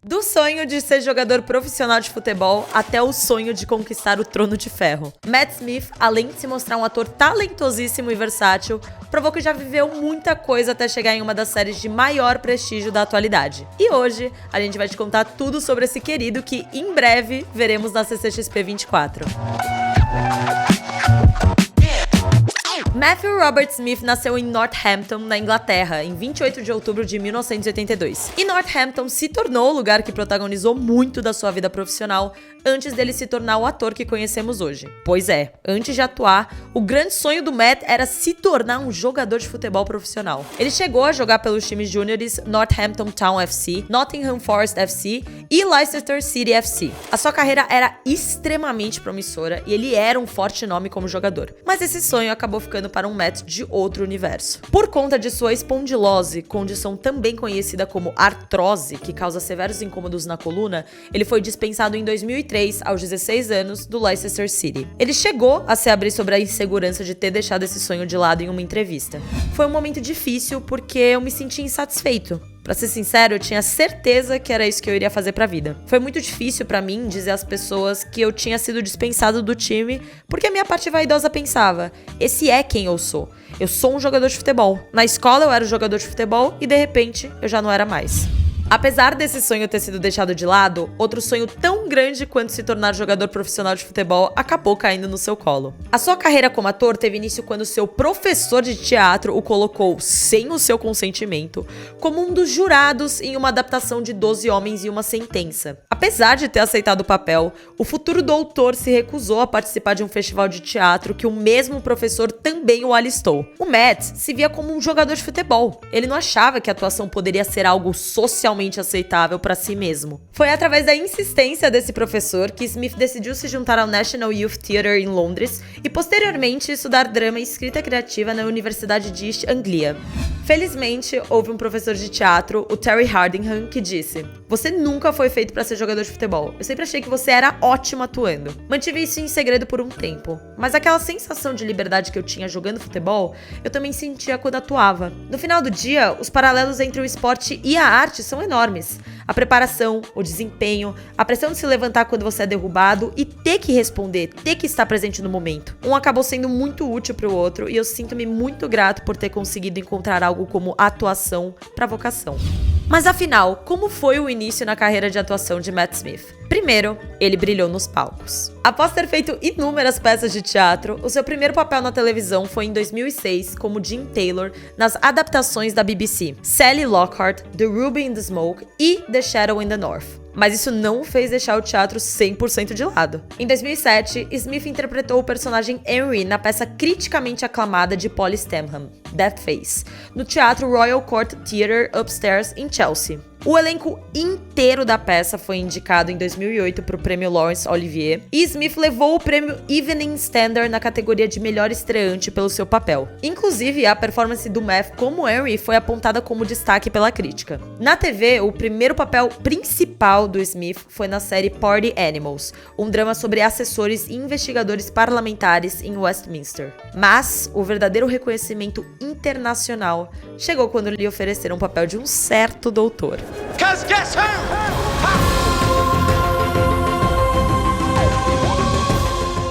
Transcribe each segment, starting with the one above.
Do sonho de ser jogador profissional de futebol até o sonho de conquistar o trono de ferro. Matt Smith, além de se mostrar um ator talentosíssimo e versátil, provou que já viveu muita coisa até chegar em uma das séries de maior prestígio da atualidade. E hoje, a gente vai te contar tudo sobre esse querido que, em breve, veremos na CCXP 24. Matthew Robert Smith nasceu em Northampton, na Inglaterra, em 28 de outubro de 1982. E Northampton se tornou o lugar que protagonizou muito da sua vida profissional antes dele se tornar o ator que conhecemos hoje. Pois é, antes de atuar, o grande sonho do Matt era se tornar um jogador de futebol profissional. Ele chegou a jogar pelos times júniores Northampton Town FC, Nottingham Forest FC e Leicester City FC. A sua carreira era extremamente promissora e ele era um forte nome como jogador. Mas esse sonho acabou ficando para um Matt de outro universo. Por conta de sua espondilose, condição também conhecida como artrose, que causa severos incômodos na coluna, ele foi dispensado em 2003, aos 16 anos, do Leicester City. Ele chegou a se abrir sobre a insegurança de ter deixado esse sonho de lado em uma entrevista. Foi um momento difícil porque eu me senti insatisfeito. Pra ser sincero, eu tinha certeza que era isso que eu iria fazer pra vida. Foi muito difícil pra mim dizer às pessoas que eu tinha sido dispensado do time, porque a minha parte vaidosa pensava, esse é quem eu sou. Eu sou um jogador de futebol. Na escola eu era um jogador de futebol e de repente eu já não era mais. Apesar desse sonho ter sido deixado de lado, outro sonho tão grande quanto se tornar jogador profissional de futebol acabou caindo no seu colo. A sua carreira como ator teve início quando seu professor de teatro o colocou, sem o seu consentimento, como um dos jurados em uma adaptação de 12 Homens e uma Sentença. Apesar de ter aceitado o papel, o futuro doutor se recusou a participar de um festival de teatro que o mesmo professor também o alistou. O Matt se via como um jogador de futebol. Ele não achava que a atuação poderia ser algo socialmente aceitável para si mesmo. Foi através da insistência desse professor que Smith decidiu se juntar ao National Youth Theatre em Londres e posteriormente estudar drama e escrita criativa na Universidade de East Anglia. Felizmente, houve um professor de teatro, o Terry Hardingham, que disse: "Você nunca foi feito para ser jogador de futebol. Eu sempre achei que você era ótimo atuando." Mantive isso em segredo por um tempo, mas aquela sensação de liberdade que eu tinha jogando futebol, eu também sentia quando atuava. No final do dia, os paralelos entre o esporte e a arte são enormes. A preparação, o desempenho, a pressão de se levantar quando você é derrubado e ter que responder, ter que estar presente no momento. Um acabou sendo muito útil para o outro e eu sinto-me muito grato por ter conseguido encontrar algo como atuação para vocação. Mas afinal, como foi o início na carreira de atuação de Matt Smith? Primeiro, ele brilhou nos palcos. Após ter feito inúmeras peças de teatro, o seu primeiro papel na televisão foi em 2006 como Jim Taylor nas adaptações da BBC, Sally Lockhart, The Ruby in the Smoke e The Shadow in the North. Mas isso não o fez deixar o teatro 100% de lado. Em 2007, Smith interpretou o personagem Henry na peça criticamente aclamada de Paul Stamham, Death Face, no Teatro Royal Court Theatre Upstairs, em Chelsea. O elenco inteiro da peça foi indicado em 2008 para o prêmio Laurence Olivier e Smith levou o prêmio Evening Standard na categoria de melhor estreante pelo seu papel. Inclusive, a performance do Matt como Henry foi apontada como destaque pela crítica. Na TV, o primeiro papel principal do Smith foi na série Party Animals, um drama sobre assessores e investigadores parlamentares em Westminster. Mas o verdadeiro reconhecimento internacional chegou quando lhe ofereceram o papel de um certo doutor. Cause guess who?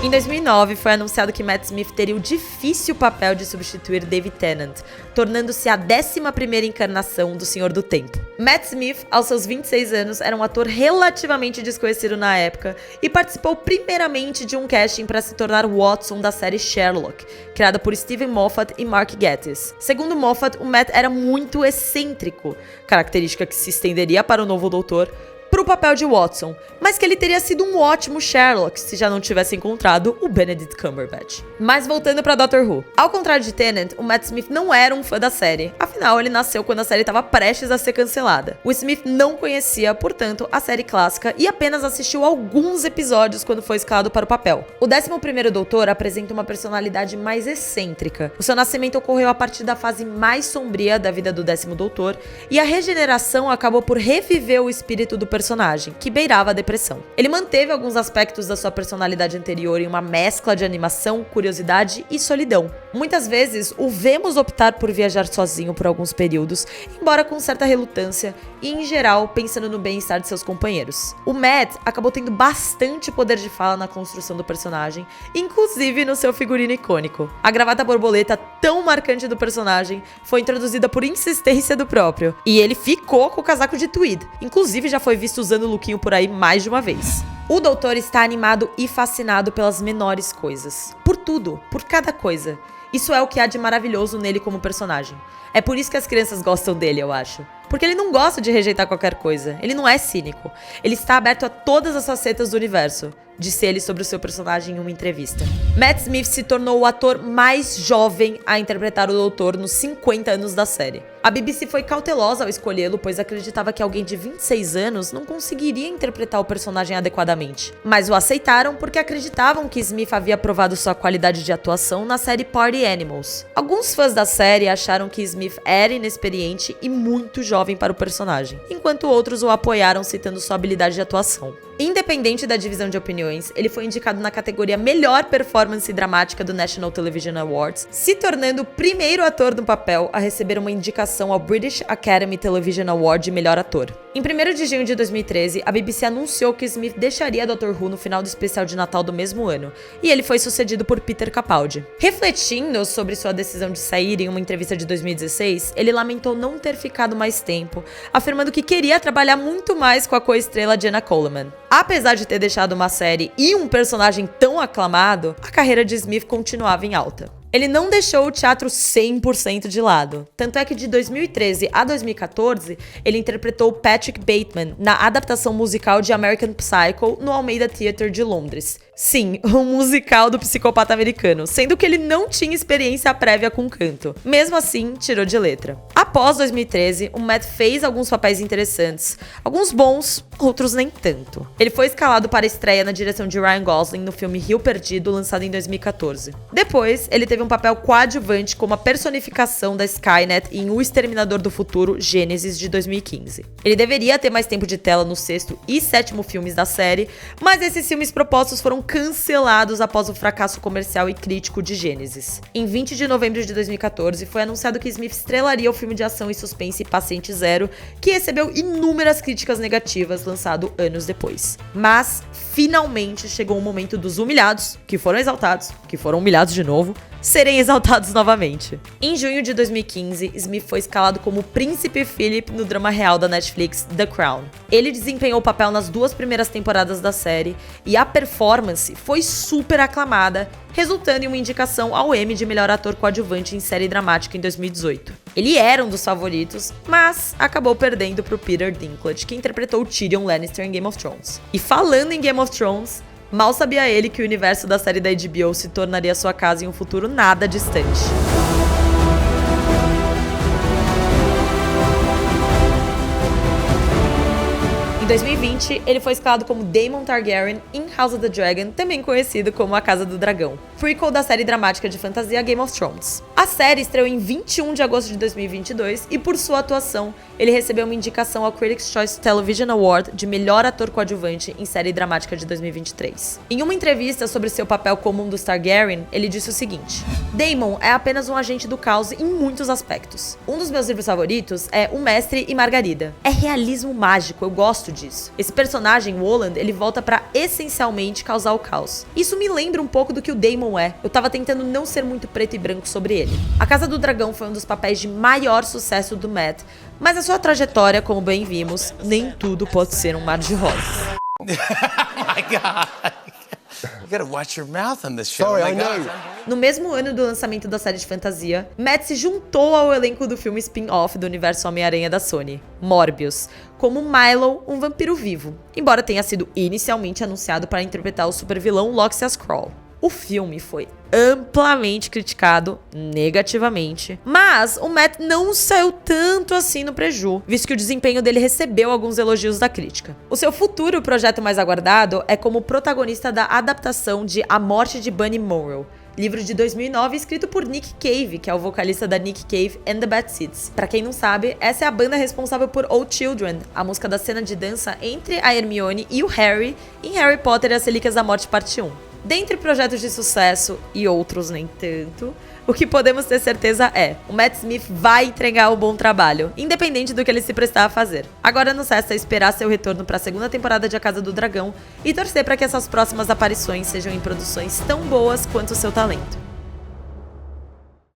Em 2009, foi anunciado que Matt Smith teria o difícil papel de substituir David Tennant, tornando-se a 11ª encarnação do Senhor do Tempo. Matt Smith, aos seus 26 anos, era um ator relativamente desconhecido na época e participou primeiramente de um casting para se tornar Watson da série Sherlock, criada por Steven Moffat e Mark Gatiss. Segundo Moffat, o Matt era muito excêntrico, característica que se estenderia para o novo doutor, para o papel de Watson, mas que ele teria sido um ótimo Sherlock se já não tivesse encontrado o Benedict Cumberbatch. Mas voltando para Doctor Who. Ao contrário de Tennant, o Matt Smith não era um fã da série, afinal ele nasceu quando a série estava prestes a ser cancelada. O Smith não conhecia, portanto, a série clássica e apenas assistiu alguns episódios quando foi escalado para o papel. O 11º Doutor apresenta uma personalidade mais excêntrica. O seu nascimento ocorreu a partir da fase mais sombria da vida do 10º Doutor e a regeneração acabou por reviver o espírito do personagem, que beirava a depressão. expressão. Ele manteve alguns aspectos da sua personalidade anterior em uma mescla de animação, curiosidade e solidão. Muitas vezes, o vemos optar por viajar sozinho por alguns períodos, embora com certa relutância e, em geral, pensando no bem-estar de seus companheiros. O Matt acabou tendo bastante poder de fala na construção do personagem, inclusive no seu figurino icônico. A gravata borboleta tão marcante do personagem foi introduzida por insistência do próprio, e ele ficou com o casaco de tweed. Inclusive, já foi visto usando o lookinho por aí mais de uma vez. O doutor está animado e fascinado pelas menores coisas. Por tudo, por cada coisa. Isso é o que há de maravilhoso nele como personagem. É por isso que as crianças gostam dele, eu acho. Porque ele não gosta de rejeitar qualquer coisa. Ele não é cínico. Ele está aberto a todas as facetas do universo, disse ele sobre o seu personagem em uma entrevista. Matt Smith se tornou o ator mais jovem a interpretar o Doutor nos 50 anos da série. A BBC foi cautelosa ao escolhê-lo, pois acreditava que alguém de 26 anos não conseguiria interpretar o personagem adequadamente. Mas o aceitaram porque acreditavam que Smith havia provado sua qualidade de atuação na série Party Animals. Alguns fãs da série acharam que Smith era inexperiente e muito jovem para o personagem, enquanto outros o apoiaram citando sua habilidade de atuação. Independente da divisão de opiniões, ele foi indicado na categoria Melhor Performance Dramática do National Television Awards, se tornando o primeiro ator no papel a receber uma indicação ao British Academy Television Award de Melhor Ator. Em 1º de junho de 2013, a BBC anunciou que Smith deixaria Doctor Who no final do especial de Natal do mesmo ano, e ele foi sucedido por Peter Capaldi. Refletindo sobre sua decisão de sair em uma entrevista de 2016, ele lamentou não ter ficado mais tempo, afirmando que queria trabalhar muito mais com a co-estrela Jenna Coleman. Apesar de ter deixado uma série e um personagem tão aclamado, a carreira de Smith continuava em alta. Ele não deixou o teatro 100% de lado. Tanto é que de 2013 a 2014, ele interpretou Patrick Bateman na adaptação musical de American Psycho no Almeida Theatre de Londres. Sim, um musical do psicopata americano, sendo que ele não tinha experiência prévia com canto. Mesmo assim, tirou de letra. Após 2013, o Matt fez alguns papéis interessantes, alguns bons, outros nem tanto. Ele foi escalado para a estreia na direção de Ryan Gosling no filme Rio Perdido, lançado em 2014. Depois, ele teve um papel coadjuvante como a personificação da Skynet em O Exterminador do Futuro, Gênesis, de 2015. Ele deveria ter mais tempo de tela no 6º e 7º filmes da série, mas esses filmes propostos foram cancelados após o fracasso comercial e crítico de Gênesis. Em 20 de novembro de 2014, foi anunciado que Smith estrelaria o filme de ação e suspense Paciente Zero, que recebeu inúmeras críticas negativas, lançado anos depois. Mas, finalmente, chegou o momento dos humilhados, que foram exaltados, que foram humilhados de novo, serem exaltados novamente. Em junho de 2015, Smith foi escalado como Príncipe Philip no drama real da Netflix The Crown. Ele desempenhou o papel nas 2 primeiras temporadas da série e a performance foi super aclamada, resultando em uma indicação ao Emmy de melhor ator coadjuvante em série dramática em 2018. Ele era um dos favoritos, mas acabou perdendo para o Peter Dinklage, que interpretou Tyrion Lannister em Game of Thrones. E falando em Game of Thrones, mal sabia ele que o universo da série da HBO se tornaria sua casa em um futuro nada distante. Em 2020, ele foi escalado como Daemon Targaryen em House of the Dragon, também conhecido como A Casa do Dragão, prequel da série dramática de fantasia Game of Thrones. A série estreou em 21 de agosto de 2022 e, por sua atuação, ele recebeu uma indicação ao Critics' Choice Television Award de melhor ator coadjuvante em série dramática de 2023. Em uma entrevista sobre seu papel como um dos Targaryen, ele disse o seguinte: Daemon é apenas um agente do caos em muitos aspectos. Um dos meus livros favoritos é O Mestre e Margarida. É realismo mágico, eu gosto disso. Esse personagem, Wolland, ele volta pra essencialmente causar o caos. Isso me lembra um pouco do que o Daemon é. Eu tava tentando não ser muito preto e branco sobre ele. A Casa do Dragão foi um dos papéis de maior sucesso do Matt, mas a sua trajetória, como bem vimos, nem tudo pode ser um mar de rosas. Oh my God. You gotta watch your mouth on this show. Sorry, Oh my I know. God. No mesmo ano do lançamento da série de fantasia, Matt se juntou ao elenco do filme spin-off do universo Homem-Aranha da Sony, Morbius, como Milo, um vampiro vivo, embora tenha sido inicialmente anunciado para interpretar o supervilão Loxias Krall. O filme foi amplamente criticado negativamente, mas o Matt não saiu tanto assim no preju, visto que o desempenho dele recebeu alguns elogios da crítica. O seu futuro projeto mais aguardado é como protagonista da adaptação de A Morte de Bunny Monroe, livro de 2009 escrito por Nick Cave, que é o vocalista da Nick Cave and the Bad Seeds. Pra quem não sabe, essa é a banda responsável por Old Children, a música da cena de dança entre a Hermione e o Harry em Harry Potter e as Relíquias da Morte Parte 1. Dentre projetos de sucesso e outros nem tanto, o que podemos ter certeza é, o Matt Smith vai entregar um bom trabalho, independente do que ele se prestar a fazer. Agora nos resta esperar seu retorno para a segunda temporada de A Casa do Dragão e torcer para que essas próximas aparições sejam em produções tão boas quanto o seu talento.